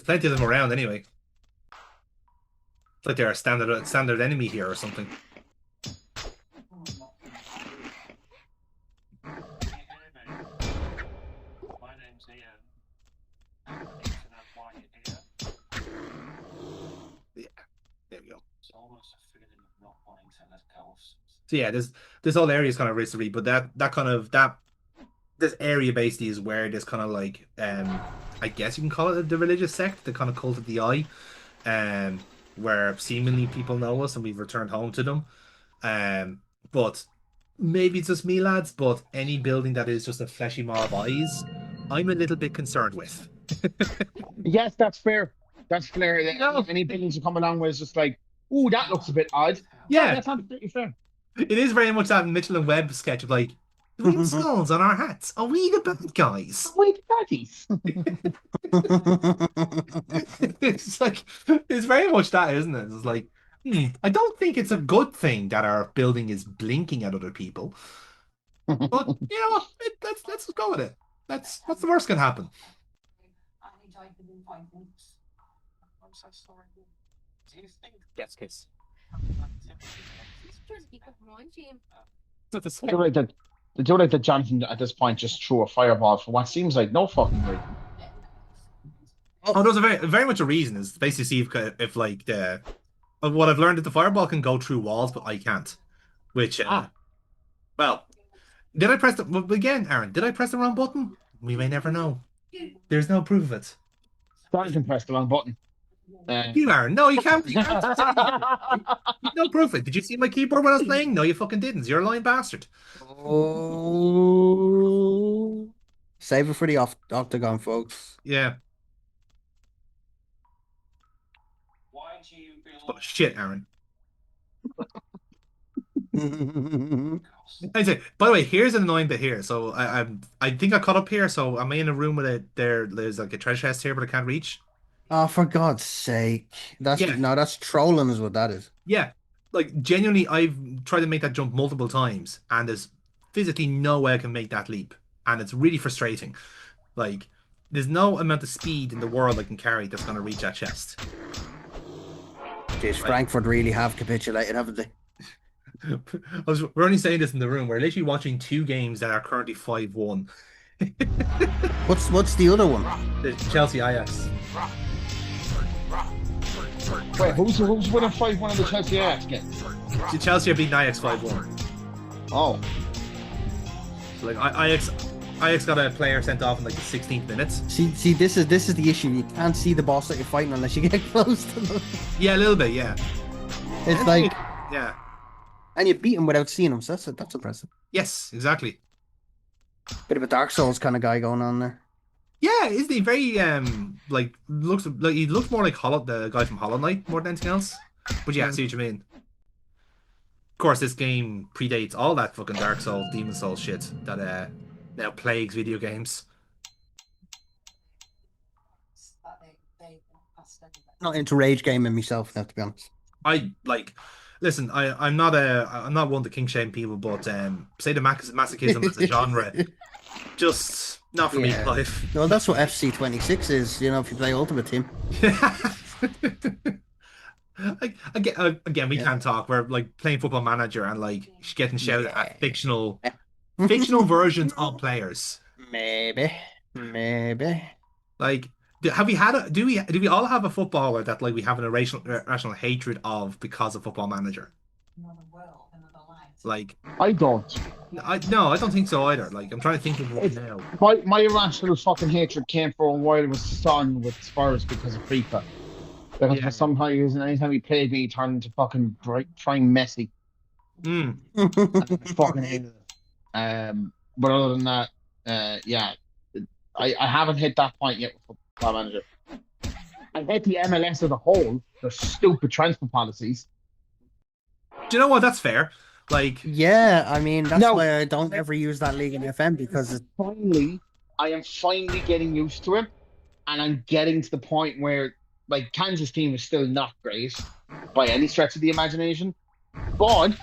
There's plenty of them around anyway. It's like they're a standard enemy here or something. My name's Ian. Need to know why you're here. Yeah, there we go. It's almost a feeling of not wanting to let go of something. So yeah, this whole area is kind of risky, but that this area basically is where this kind of like I guess you can call it the religious sect, the kind of cult of the eye, um where seemingly people know us and we've returned home to them. Um but maybe it's just me, lads, but any building that is just a fleshy mob of eyes, I'm a little bit concerned with. Yes, that's fair. That's fair. No. Any buildings you come along with is just like, ooh, that looks a bit odd. Yeah, Yeah, that's absolutely fair. it is very much that Mitchell and Webb sketch of like, do we have skulls on our hats? Are we the bad guys? Wait, daddies. It's like it's very much that, isn't it? It's like, I don't think it's a good thing that our building is blinking at other people. But you know what? Let's just go with it. That's what's the worst can happen. I died within 5 weeks. I'm so sorry. Do you think Yes, kiss. I do like that. I do like that Jonathan at this point just threw a fireball for what seems like no fucking reason. Oh, there's a very much a reason is basically see if like the what I've learned that the fireball can go through walls, but I can't. Which well, did I press the well, again, Aaron? Did I press the wrong button? We may never know. There's no proof of it. Jonathan pressed the wrong button. You, Aaron. No, you can't. You can't. No proof of it. Did you see my keyboard when I was playing? No, you fucking didn't. You're a lying bastard. Oh, save it for the octagon, folks. Yeah. why do you Oh, belong? shit, Aaron. Oh, I say, by the way, here's an annoying bit here. So I think I caught up here. So am I in a room with it? There's like a treasure chest here, but I can't reach. for God's sake. That's Yeah. no, that's trolling is what that is. Yeah, like genuinely, I've tried to make that jump multiple times, and there's physically no way I can make that leap, and it's really frustrating. Like, there's no amount of speed in the world I can carry that's gonna reach that chest. Jeez, Frankfurt really have capitulated, haven't they? We're only saying this in the room. We're literally watching two games that are currently 5-1. What's the other one? The Chelsea Ajax. Wait, who's winning 5-1 of the Chelsea Ajax game? The Chelsea are beating Ajax 5-1. Oh, So like Ajax got a player sent off in like the 16th minutes. See, this is the issue. You can't see the boss that you're fighting unless you get close to them. Yeah, a little bit, yeah. It's like, Yeah. and you beat him without seeing him. So that's impressive. Yes, exactly. Bit of a Dark Souls kind of guy going on there. Yeah, isn't he very like looks like he looks more like the guy from Hollow Knight more than anything else. But yeah, I see what you mean. Of course, this game predates all that fucking Dark Souls, Demon Souls shit that now plagues video games. Not into rage gaming myself, now, to be honest. I like listen, I'm not one to kink shame people, but say the masochism as a genre, just not for me in Yeah. life. Well, that's what FC26 is. You know, if you play Ultimate Team. Again, we Yeah. can't talk. We're like playing Football Manager and like getting shouted Yeah. at fictional versions of players. Maybe. Like, have we had do we all have a footballer that like we have an irrational hatred of because of Football Manager? Like, I don't. no, I don't think so either. Like, I'm trying to think of one now. My irrational fucking hatred came for a while with Son with Spurs because of FIFA. Because Yeah. for sometimes anytime he played me, he turned into fucking trying Messi. Mm. I fucking hated it. But other than that, yeah, I haven't hit that point yet with Football Manager. I hate the MLS as a whole. Their stupid transfer policies. Do you know what? That's fair. Like, Yeah, I mean, that's No. why I don't ever use that league in FM because it's I am finally getting used to it, and I'm getting to the point where, like, Kansas team is still not great by any stretch of the imagination, but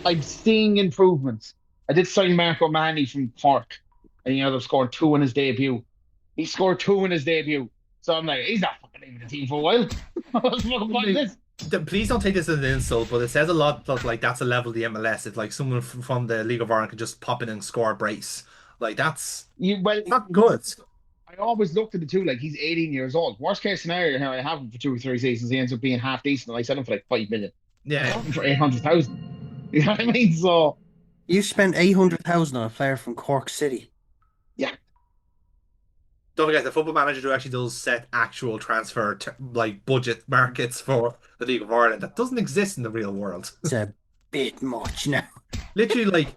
I'm seeing improvements. I did sign Marco Manni from Cork, and they've scored 2 in his debut. He scored 2 in his debut. So I'm like, he's not fucking leaving the team for a while. What's the fucking point of this? Please don't take this as an insult, but it says a lot that like that's a level of the MLS. It's like someone from the League of Ireland could just pop in and score a brace. Like that's Well, not good. I always looked at the two like he's 18 years old. Worst case scenario here, I have him for 2 or 3 seasons. He ends up being half decent, and I sell him for like 5 million. I Yeah. got him for 800,000. You know what I mean? So You spent 800,000 on a player from Cork City. yeah, Don't forget, the Football Manager actually does set actual transfer like budget markets for the League of Ireland that doesn't exist in the real world. It's a bit much now. Literally, like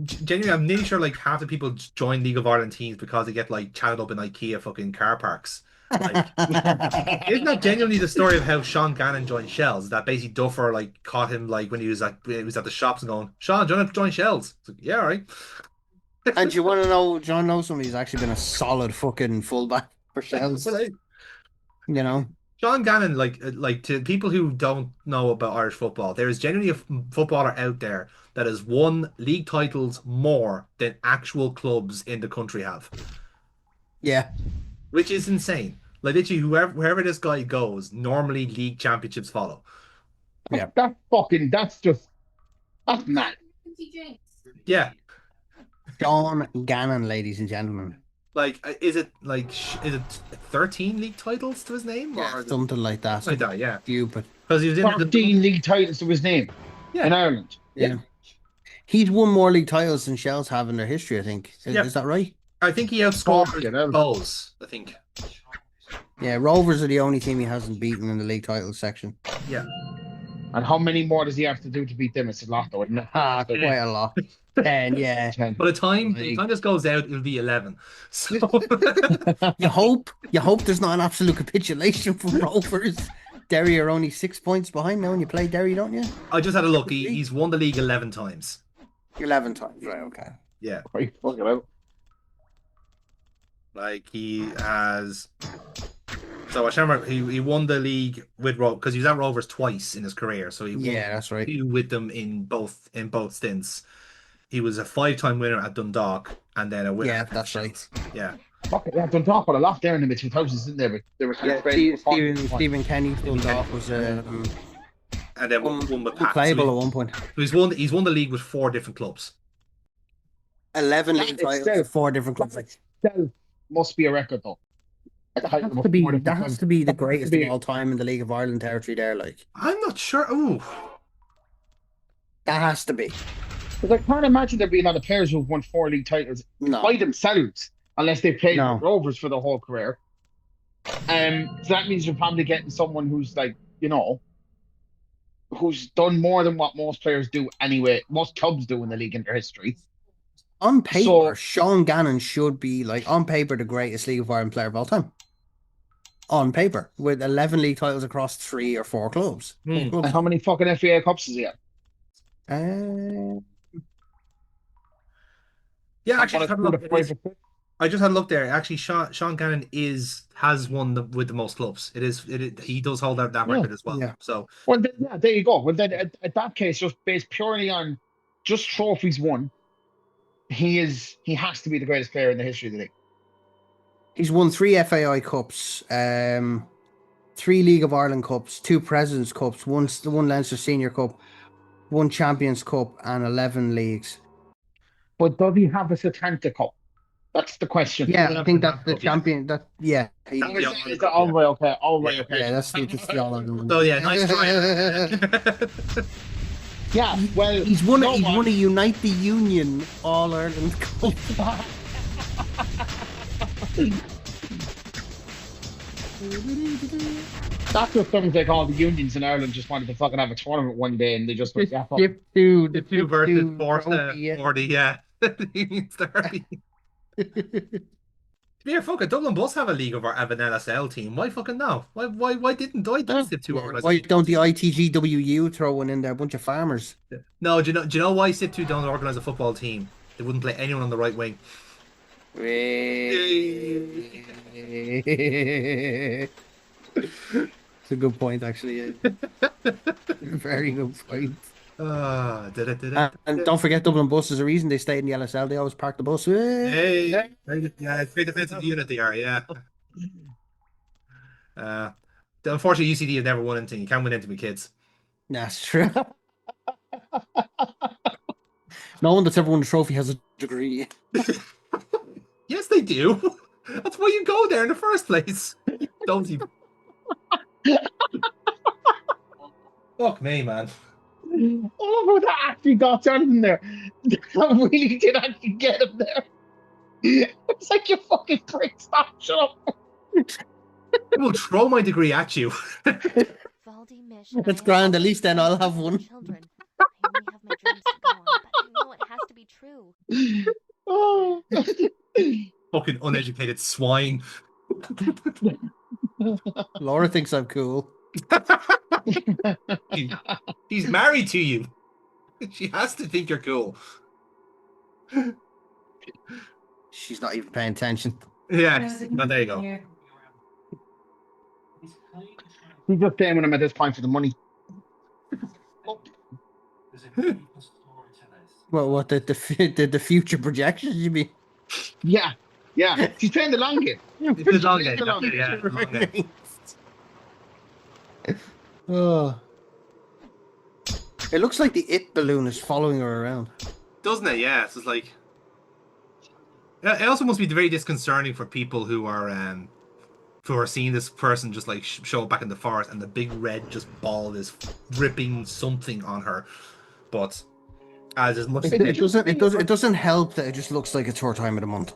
genuinely, I'm nearly sure like half the people join League of Ireland teams because they get like chatted up in IKEA fucking car parks. Like, isn't that genuinely the story of how Sean Gannon joined Shells? That basically Duffer like caught him like when he was at the shops and going, Sean, do you want to join Shells? It's like, yeah, all right. And you want to know, John knows somebody who's actually been a solid fucking fullback for Shells. You know? Sean Gannon, like to people who don't know about Irish football, there is genuinely a footballer out there that has won league titles more than actual clubs in the country have, Yeah. which is insane. Like literally, wherever this guy goes, normally league championships follow. Yeah. That's mad. Yeah, Sean Gannon, ladies and gentlemen. like is it 13 league titles to his name or Something like that. like that? Yeah, Stupid. because he was in 13 league titles to his name in Ireland. Yeah. He's won more league titles than Shells have in their history, I think. Yeah. Is that right? I think he Fucking outscored hell. Bowes. I think. Yeah, Rovers are the only team he hasn't beaten in the league titles section. Yeah. And how many more does he have to do to beat them? It's a lot, though, isn't it? Ah, quite a lot. 10, yeah. 10. By the time this goes out, it'll be 11. So You hope there's not an absolute capitulation from Rovers. Derry are only 6 points behind now when you play Derry, don't you? I just had a look. He's won the league 11 times. 11 times, right, okay. Yeah. Right, fucking hell. Like he has. So I remember he won the league with because he was at Rovers twice in his career. So he won Yeah, that's right. two with them in both stints. He was a 5-time winner at Dundalk and then a winner. Yeah, at that's right. Shells. Yeah. Fucking yeah, Dundalk got a lot there in the mid 2000s, didn't they? But they were kind of Stephen Kenny Dundalk was And then won with Pat. playable So at one point. he's won the league with 4 different clubs. 11 That league itself- titles for 4 different clubs. That must be a record, though. That has to be the greatest of all time in the League of Ireland territory there, like. I'm not sure. Ooh. That has to be. Because I can't imagine there being a lot of players who've won 4 league titles No. by themselves, unless they played No. with Rovers for the whole career. So that means you're probably getting someone who's like, who's done more than what most players do anyway, most clubs do in the league in their history. On paper, So- Sean Gannon should be, like, on paper, the greatest League of Ireland player of all time. On paper, with 11 league titles across 3 or 4 clubs. Hmm. And how many fucking FA Cups does he have? Yeah, actually, Actually, I just had a look there. Actually, Sean Gannon has won with the most clubs. He does hold out that Yeah, record as well. yeah. So well, then, yeah, there you go. Well, then at that case, just based purely on just trophies won, he has to be the greatest player in the history of the league. He's won 3 FAI Cups, 3 League of Ireland Cups, 2 Presidents' Cups, one Leinster Senior Cup, 1 Champions Cup, and 11 leagues. But does he have a Satanta Cup? That's the question. Yeah, I think that's the champion. Yeah, All right, okay. All right, okay. Yeah, that's the all-Ireland one. So yeah, nice try. Yeah, well, He's won no a one- Unite the Union All Ireland Cup. That's what sounds like all the unions in Ireland just wanted to fucking have a tournament one day and they just went, yeah, fuck. Skip to The 2 versus 40, yeah. 40, yeah. The Union's derby. Yeah, fuck it. Dublin Bus have an LSL team. Why fucking no? Why didn't Stip 2 organize? Why don't the ITGWU throw one in there? A bunch of farmers. No, do you know why Stip 2 don't organize a football team? They wouldn't play anyone on the right wing. It's a good point, actually. Yeah. Very good point. And don't forget, Dublin Bus is a reason they stayed in the LSL. They always park the bus. Hey, yeah, it's great defensive unit they are, yeah. Uh, unfortunately, UCD have never won anything. You can't win anything with kids. That's true. No one that's ever won a trophy has a degree. Yes, they do. That's why you go there in the first place. Don't you? Fuck me, man. Oh, how that actually got Jonathan there. I really did actually get him there. It's like you fucking prick. Stop, shut up. I will throw my degree at you. That's grand. At least then I'll have one. Children. I only have my dreams to go on, but I know it has to be true. Oh. Fucking uneducated swine. Laura thinks I'm cool. He's married to you. She has to think you're cool. She's not even paying attention. Yeah, no, there you go. He's just saying when I'm at this point for the money. Well, what the future projections you mean? Yeah, yeah. She's playing the long game. It's the long game. The long game. Yeah, long game. Oh. It looks like the it balloon is following her around. Doesn't it? Yeah, it's just like. It also must be very disconcerting for people who are seeing this person just like show up back in the forest and the big red just ball is ripping something on her. But as much as It doesn't help that it just looks like it's her time of the month.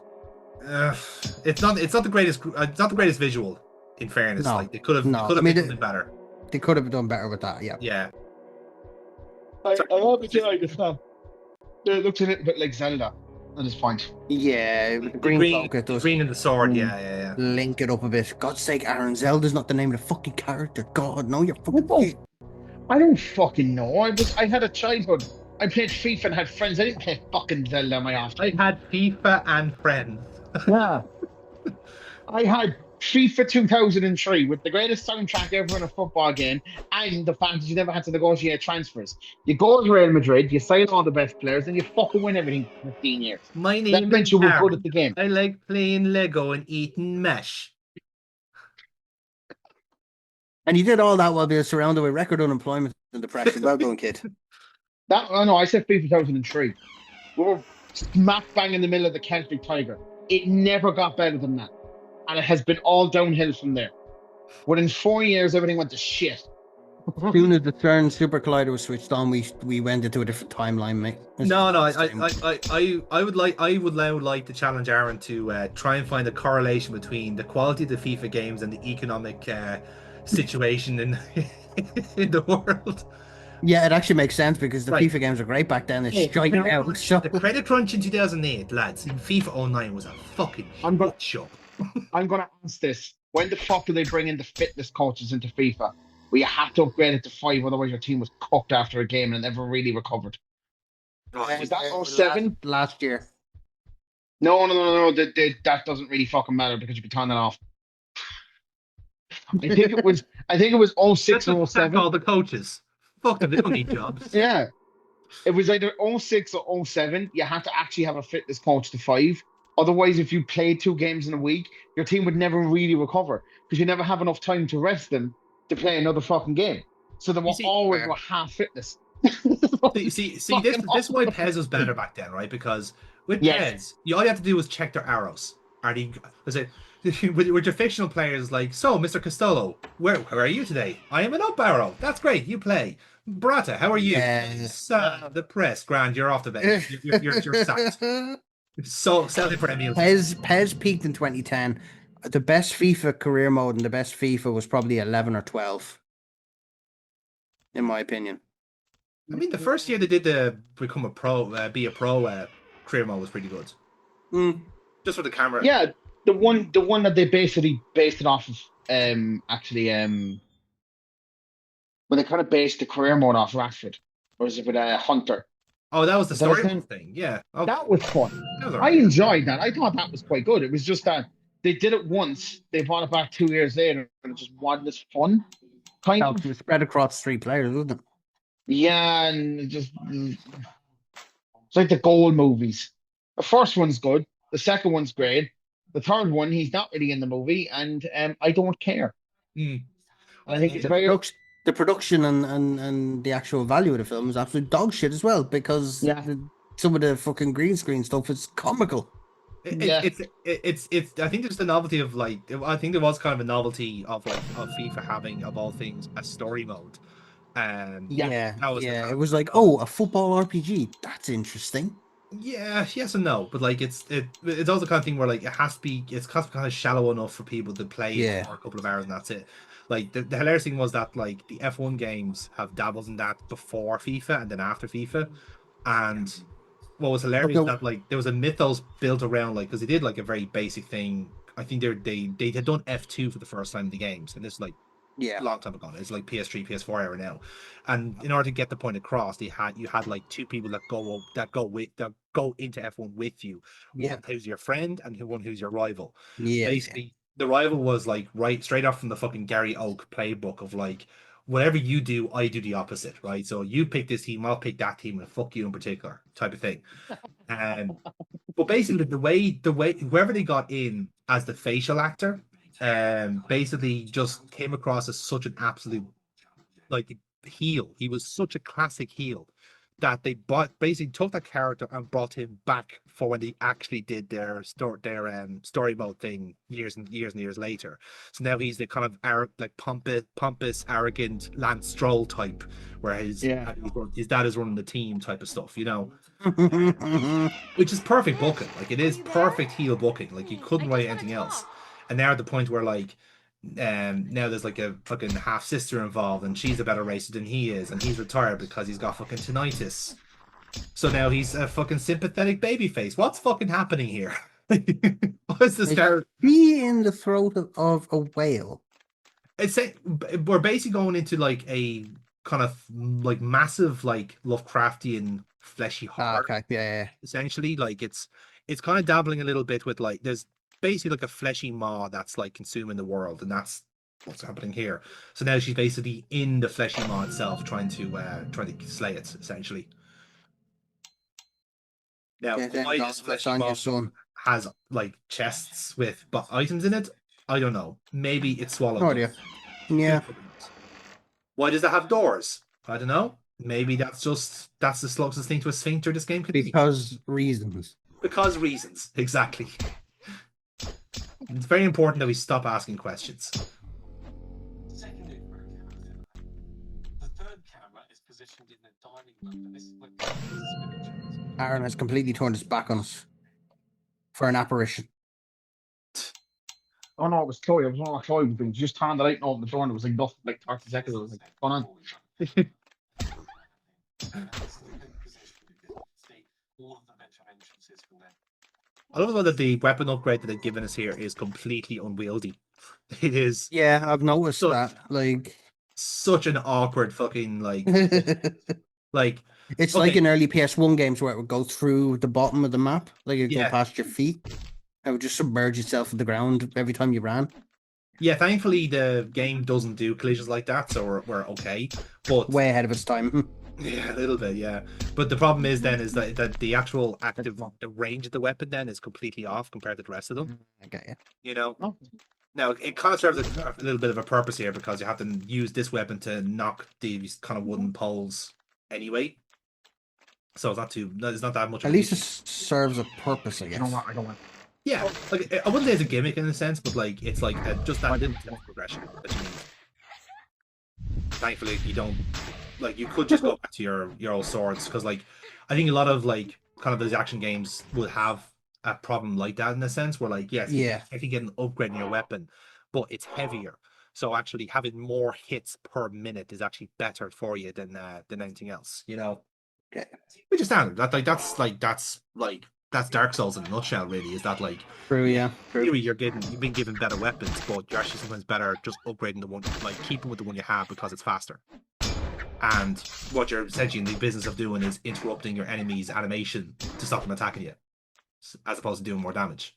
it's not the greatest visual. In fairness, No. like they could have No. made something better. They could have done better with that. Yeah. Yeah. I hope it's like this now. It looks a little bit like Zelda at this point. Yeah, with the green cloak, it does Green and the sword. Yeah. link it up a bit. God's sake, Aaron, Zelda's not the name of the fucking character. God, no, you're fucking. I don't fucking know. I had a childhood. I played FIFA and had friends. I didn't play fucking Zelda my ass. I had FIFA and friends. Yeah. I had FIFA 2003 with the greatest soundtrack ever in a football game, and the fact that you never had to negotiate transfers. You go to Real Madrid, you sign all the best players, and you fucking win everything for 15 years. My name That meant is you were Aaron. good at the game. I like playing Lego and eating mesh. And you did all that while being surrounded with record unemployment and depression. Well done, kid. I said FIFA 2003. We were smack bang in the middle of the Celtic Tiger. It never got better than that. And it has been all downhill from there. Within 4 years, everything went to shit. As soon as the CERN Super Collider was switched on, we went into a different timeline, mate. No, I would now like to challenge Aaron to try and find a correlation between the quality of the FIFA games and the economic situation in in the world. Yeah, it actually makes sense because the Right. FIFA games were great back then. They're striking out. So. The credit crunch in 2008, lads, in FIFA 09 was a fucking show. I'm going to ask this. When the fuck do they bring in the fitness coaches into FIFA? Where you have to upgrade it to 5, otherwise your team was cooked after a game and never really recovered. Was that 07? Last year. No. That doesn't really fucking matter because you can turn it off. I think it was 06 or 07. All the coaches. Fuck them, they don't need jobs. Yeah. It was either 06 or 07. You had to actually have a fitness coach to 5. Otherwise, if you played 2 games in a week, your team would never really recover because you never have enough time to rest them to play another fucking game. So they were always half fitness. see, this is why Pez was better back then, right? Because with Pez, all you have to do was check their arrows. With your fictional players, like, so, Mr. Costello, where are you today? I am an up arrow. That's great. You play. Brata, how are you? The press, grand. You're off the bench. You're sacked. So, selling for Emil. Pez peaked in 2010. The best FIFA career mode and the best FIFA was probably 11 or 12, in my opinion. I mean, the first year they did the become a pro, be a pro career mode was pretty good. Just for the camera. Yeah, the one that they basically based it off of, when they kind of based the career mode off Rashford, or was it with Hunter? Oh, that was the story thing. Yeah, okay. That was fun. That was I enjoyed that. I thought that was quite good. It was just that they did it once, they brought it back 2 years later, and it just wasn't as fun. It was spread across 3 players, wasn't it? Yeah, and it's like the gold movies. The first one's good. The second one's great. The third one, he's not really in the movie, and I don't care. Mm. And I think it's Yeah. very The production and the actual value of the film is absolute dog shit as well because yeah some of the fucking green screen stuff is comical. yeah It's I think there's the novelty of like I think there was kind of a novelty of like of FIFA having of all things a story mode. yeah. That was the Yeah. kind It of was like, oh, a football RPG. That's interesting. yeah, yes and no, but like it's also the kind of thing where like it has to be it's kind of shallow enough for people to play it Yeah. for a couple of hours and that's it. Like the hilarious thing was that like the F1 games have dabbles in that before FIFA and then after FIFA, and what was hilarious Okay. that like there was a mythos built around like because they did like a very basic thing. I think they had done F2 for the first time in the games, and this is like Yeah. long time ago. It's like PS3, PS4 era now. And in order to get the point across, you had like two people that go into F1 with you. Yeah. One who's your friend and one who's your rival. Yeah. Basically, the rival was like right straight off from the fucking Gary Oak playbook of like whatever you do, I do the opposite, right? So you pick this team, I'll pick that team, and fuck you in particular, type of thing. Um, but basically, the way whoever they got in as the facial actor, basically just came across as such an absolute like heel. He was such a classic heel that they basically took that character and brought him back for when they actually did story mode thing years and years later. So now he's the kind of like pompous, arrogant Lance Stroll type, where Yeah. his dad is running the team type of stuff, you know. Which is perfect booking. Like it is perfect heel booking. Like you couldn't write anything else. And now at the point where like now there's like a fucking half sister involved and she's a better racer than he is and he's retired because he's got fucking tinnitus. So now he's a fucking sympathetic baby face. What's fucking happening here? What is this Like, character? be in the throat of a whale. It's we're basically going into like a kind of like massive like Lovecraftian fleshy Ah, horror. okay. Yeah. Essentially like it's kind of dabbling a little bit with like there's basically like a fleshy maw that's like consuming the world and that's what's happening here. So now she's basically in the fleshy maw itself trying to slay it essentially. Now Yeah. why Then this that's fleshy on maw your son. has like chests with but items in it, I don't know, maybe it's swallowed No them. idea. Yeah. Why does that have doors? I don't know. Maybe that's the closest thing to a sphincter this game could be. Because reasons. Because reasons. Exactly. It's very important that we stop asking questions. Secondary for a camera. The third camera is positioned in the dining room, and this is where the spinach is. Aaron has completely turned his back on us for an apparition. Oh no, it was Chloe. I was on Chloe was doing. She just turned the light and opened the door, and it was like nothing, like 30 seconds. I was like, what's going on? I love that the weapon upgrade that they've given us here is completely unwieldy. It is Yeah, I've noticed So- that. Like, such an awkward fucking like like it's Okay. like in early PS1 games where it would go through the bottom of the map, like it'd Yeah. go past your feet. It would just submerge itself in the ground every time you ran. yeah, thankfully the game doesn't do collisions like that, so we're okay. But Way ahead of its time. yeah, a little bit, yeah. But the problem is then is that the actual the range of the weapon then is completely off compared to the rest of them. I get you. You know? Oh. Now it kind of serves a little bit of a purpose here because you have to use this weapon to knock these kind of wooden poles anyway. So it's not that much. At least it serves a purpose, I You guess. know what? I don't want. Yeah, like I wouldn't say it's a gimmick in a sense, but like it's like just that little bit of progression that you need. Thankfully, you don't like you could just go back to your old swords because like I think a lot of like kind of those action games would have a problem like that in a sense where like yes, Yeah. you can get an upgrade in your weapon, but it's heavier. So actually having more hits per minute is actually better for you than anything else, you know. Okay. Which is standard. That's Dark Souls in a nutshell, really. Is that like True, yeah. True. theory you've been given better weapons, but you're actually sometimes better just upgrading the one, like keeping with the one you have because it's faster. And what you're essentially in the business of doing is interrupting your enemy's animation to stop them attacking you, as opposed to doing more damage.